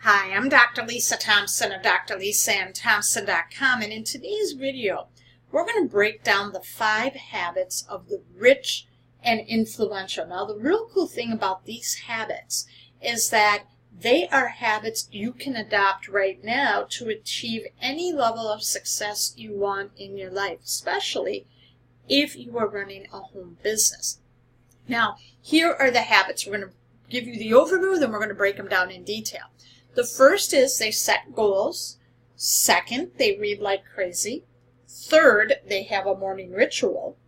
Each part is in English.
Hi, I'm Dr. Lisa Thompson of drlisaandthompson.com, and in today's video, we're going to break down the 5 habits of the rich and influential. Now, the real cool thing about these habits is that they are habits you can adopt right now to achieve any level of success you want in your life, especially if you are running a home business. Now, here are the habits. We're going to give you the overview, then we're going to break them down in detail. The first is they set goals. Second, they read like crazy. Third, they have a morning ritual.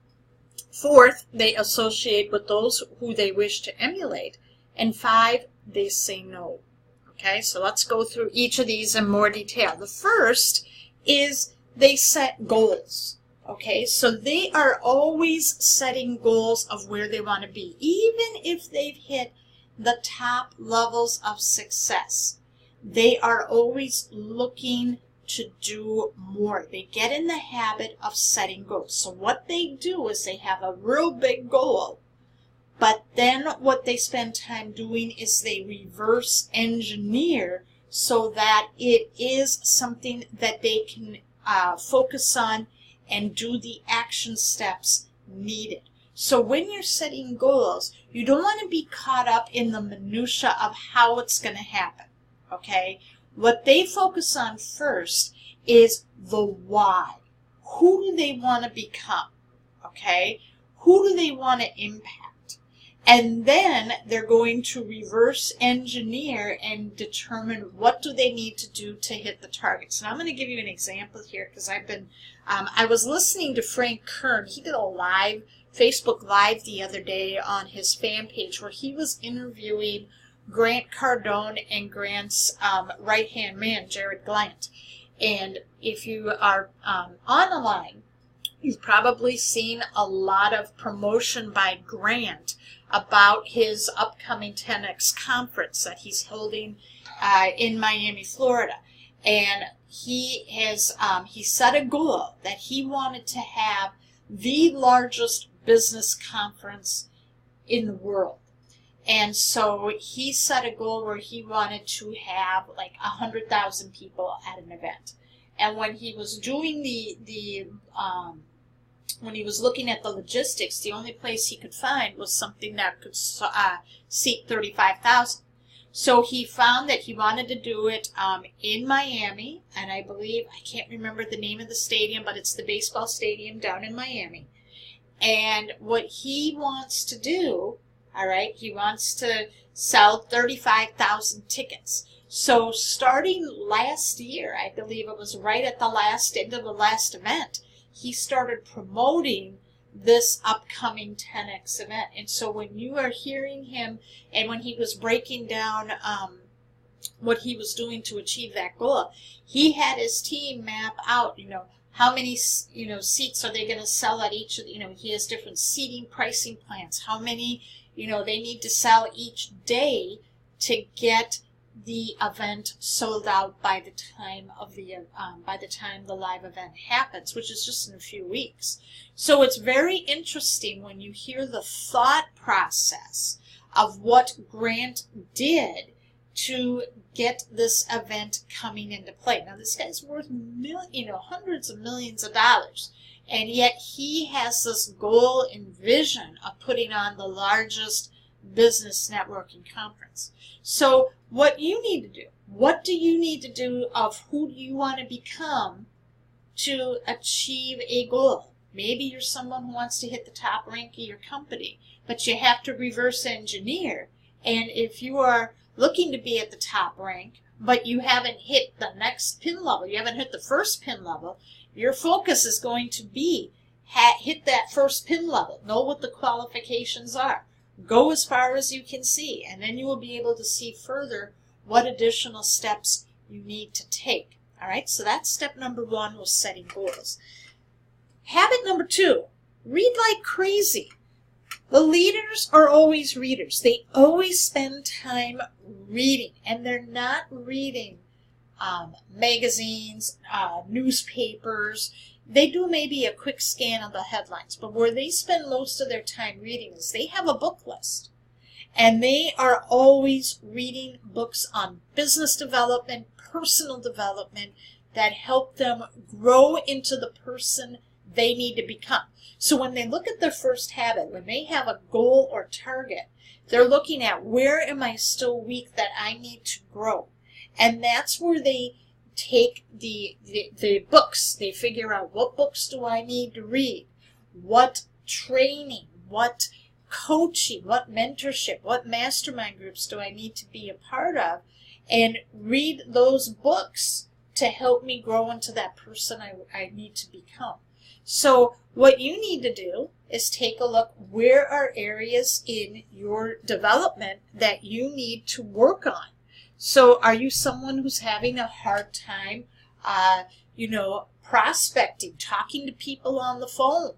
Fourth, they associate with those who they wish to emulate. And 5, they say no. Okay, so let's go through each of these in more detail. The first is they set goals. Okay, so they are always setting goals of where they want to be, even if they've hit the top levels of success. They are always looking to do more. They get in the habit of setting goals. So what they do is they have a real big goal, but then what they spend time doing is they reverse engineer so that it is something that they can focus on and do the action steps needed. So when you're setting goals, you don't want to be caught up in the minutia of how it's going to happen. Okay, what they focus on first is the why. Who do they want to become? Okay, who do they want to impact? And then they're going to reverse engineer and determine what do they need to do to hit the targets. And I'm going to give you an example here because I was listening to Frank Kern. He did a Facebook Live the other day on his fan page where he was interviewing Grant Cardone and Grant's right-hand man, Jared Glant. And if you are on the line, you've probably seen a lot of promotion by Grant about his upcoming 10X conference that he's holding in Miami, Florida. And he set a goal that he wanted to have the largest business conference in the world. And so he set a goal where he wanted to have like 100,000 people at an event. And when he was doing when he was looking at the logistics, the only place he could find was something that could seat 35,000. So he found that he wanted to do it in Miami, and I can't remember the name of the stadium, but it's the baseball stadium down in Miami. And what he wants to do, all right, he wants to sell 35,000 tickets. So starting last year, I believe it was right at the end of the last event, he started promoting this upcoming 10X event. And so when you are hearing him and when he was breaking down what he was doing to achieve that goal, he had his team map out, how many, seats are they going to sell at each of he has different seating pricing plans, how many, they need to sell each day to get the event sold out by the time the live event happens, which is just in a few weeks. So it's very interesting when you hear the thought process of what Grant did to get this event coming into play. Now this guy's worth hundreds of millions of dollars. And yet he has this goal and vision of putting on the largest business networking conference. So what you need to do, what do you need to do of who do you want to become to achieve a goal? Maybe you're someone who wants to hit the top rank of your company, but you have to reverse engineer. And if you are looking to be at the top rank, but you haven't hit the next pin level, you haven't hit the first pin level, your focus is going to be hit that first pin level. Know what the qualifications are. Go as far as you can see, and then you will be able to see further what additional steps you need to take. All right, so that's step number 1, was setting goals. Habit number 2, read like crazy. The leaders are always readers. They always spend time reading, and they're not reading magazines, newspapers. They do maybe a quick scan of the headlines, but where they spend most of their time reading is they have a book list. And they are always reading books on business development, personal development, that help them grow into the person they need to become. So when they look at their first habit, when they have a goal or target, they're looking at, where am I still weak that I need to grow? And that's where they take the books. They figure out, what books do I need to read? What training, what coaching, what mentorship, what mastermind groups do I need to be a part of? And read those books to help me grow into that person I need to become. So what you need to do is take a look, where are areas in your development that you need to work on? So are you someone who's having a hard time, prospecting, talking to people on the phone?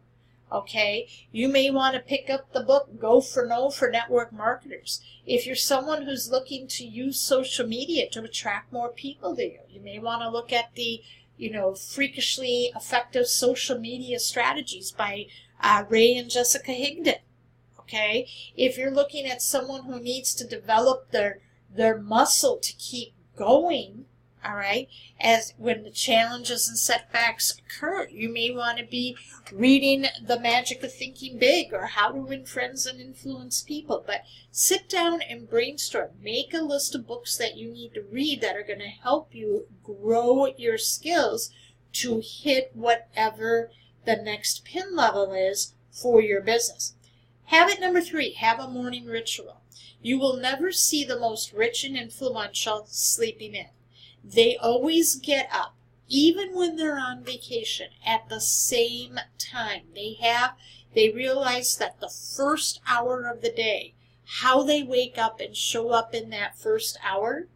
Okay, you may want to pick up the book, Go for No for Network Marketers. If you're someone who's looking to use social media to attract more people to you, you may want to look at the, Freakishly Effective Social Media Strategies by Ray and Jessica Higdon. Okay, if you're looking at someone who needs to develop their muscle to keep going, all right, as when the challenges and setbacks occur, you may want to be reading The Magic of Thinking Big or How to Win Friends and Influence People. But sit down and brainstorm. Make a list of books that you need to read that are going to help you grow your skills to hit whatever the next pin level is for your business. Habit number 3, have a morning ritual. You will never see the most rich and influential sleeping in. They always get up, even when they're on vacation, at the same time. They realize that the first hour of the day, how they wake up and show up in that first hour,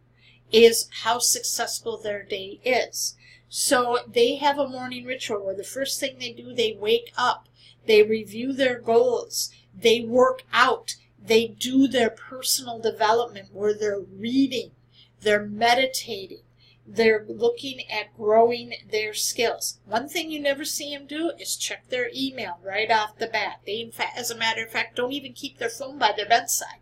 is how successful their day is. So they have a morning ritual where the first thing they do, they wake up, they review their goals, they work out, they do their personal development where they're reading, they're meditating, they're looking at growing their skills. One thing you never see them do is check their email right off the bat. They, in fact, as a matter of fact, don't even keep their phone by their bedside.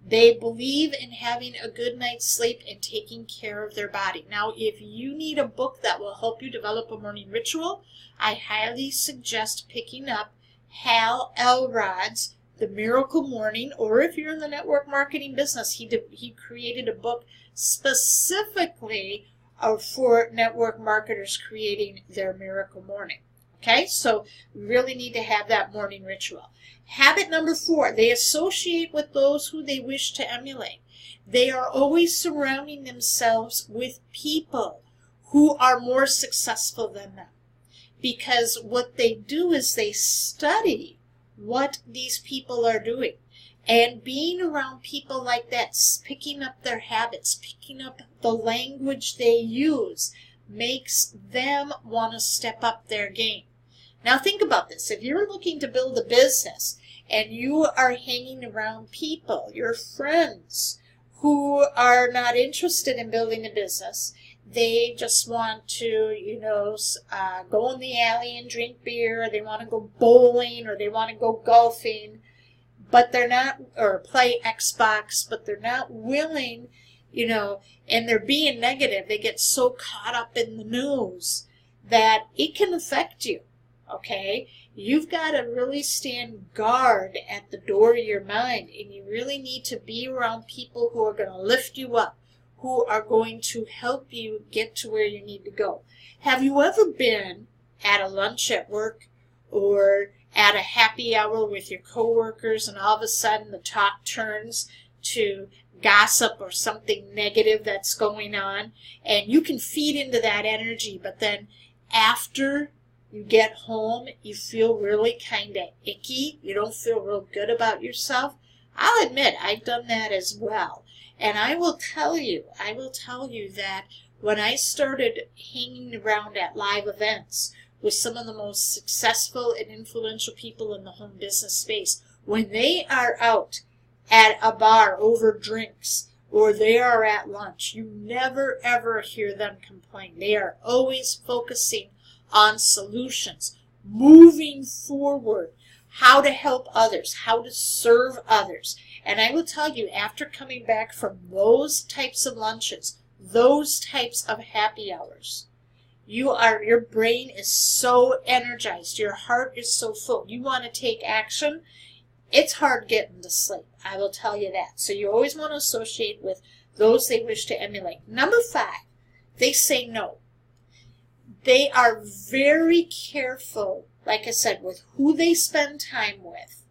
They believe in having a good night's sleep and taking care of their body. Now, if you need a book that will help you develop a morning ritual, I highly suggest picking up Hal Elrod's The Miracle Morning, or if you're in the network marketing business, he created a book specifically for network marketers creating their miracle morning. Okay, so we really need to have that morning ritual. Habit number 4, they associate with those who they wish to emulate. They are always surrounding themselves with people who are more successful than them. Because what they do is they study what these people are doing. And being around people like that, picking up their habits, picking up the language they use, makes them want to step up their game. Now think about this. If you're looking to build a business and you are hanging around people, your friends, who are not interested in building a business, they just want to, go in the alley and drink beer, or they want to go bowling, or they want to go golfing, but they're not, or play Xbox, but they're not willing, and they're being negative. They get so caught up in the news that it can affect you, okay? You've got to really stand guard at the door of your mind, and you really need to be around people who are going to lift you up, who are going to help you get to where you need to go. Have you ever been at a lunch at work or at a happy hour with your coworkers, and all of a sudden the talk turns to gossip or something negative that's going on, and you can feed into that energy, but then after you get home, you feel really kind of icky. You don't feel real good about yourself. I'll admit, I've done that as well. And I will tell you that when I started hanging around at live events with some of the most successful and influential people in the home business space, when they are out at a bar over drinks, or they are at lunch, you never ever hear them complain. They are always focusing on solutions, moving forward, how to help others, how to serve others. And I will tell you, after coming back from those types of lunches, those types of happy hours, your brain is so energized, your heart is so full, you want to take action. It's hard getting to sleep, I will tell you that. So you always want to associate with those they wish to emulate. Number 5, they say no. They are very careful, like I said, with who they spend time with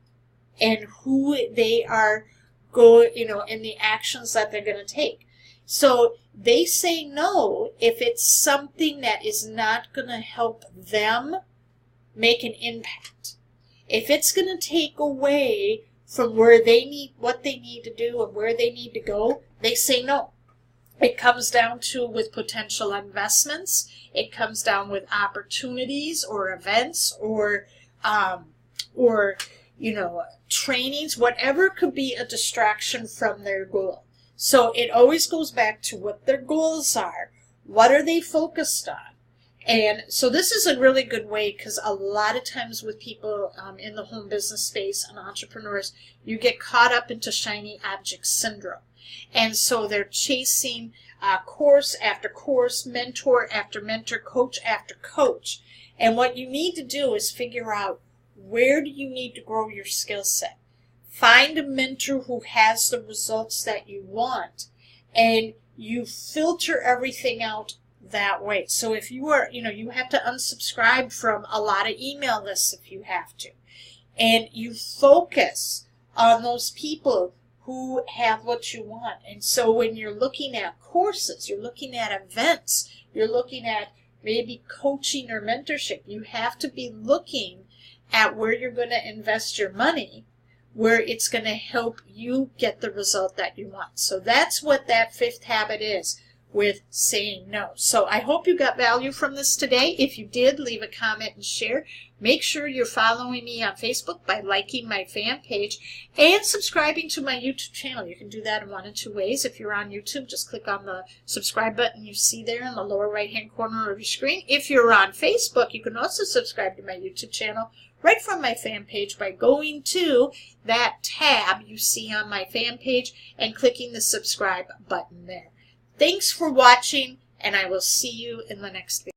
and who they are in the actions that they're going to take. So they say no if it's something that is not going to help them make an impact. If it's going to take away from what they need to do and where they need to go, they say no. It comes down to with potential investments. It comes down with opportunities or events or trainings, whatever could be a distraction from their goal. So it always goes back to what their goals are. What are they focused on? And so this is a really good way, because a lot of times with people in the home business space and entrepreneurs, you get caught up into shiny object syndrome. And so they're chasing course after course, mentor after mentor, coach after coach. And what you need to do is figure out, where do you need to grow your skill set? Find a mentor who has the results that you want, and you filter everything out that way. So if you are, you have to unsubscribe from a lot of email lists if you have to. And you focus on those people who have what you want. And so when you're looking at courses, you're looking at events, you're looking at maybe coaching or mentorship, you have to be looking at where you're going to invest your money, where it's going to help you get the result that you want. So that's what that 5th habit is, with saying no. So I hope you got value from this today. If you did, leave a comment and share. Make sure you're following me on Facebook by liking my fan page and subscribing to my YouTube channel. You can do that in one of 2 ways. If you're on YouTube, just click on the subscribe button you see there in the lower right-hand corner of your screen. If you're on Facebook, you can also subscribe to my YouTube channel right from my fan page by going to that tab you see on my fan page and clicking the subscribe button there. Thanks for watching, and I will see you in the next video.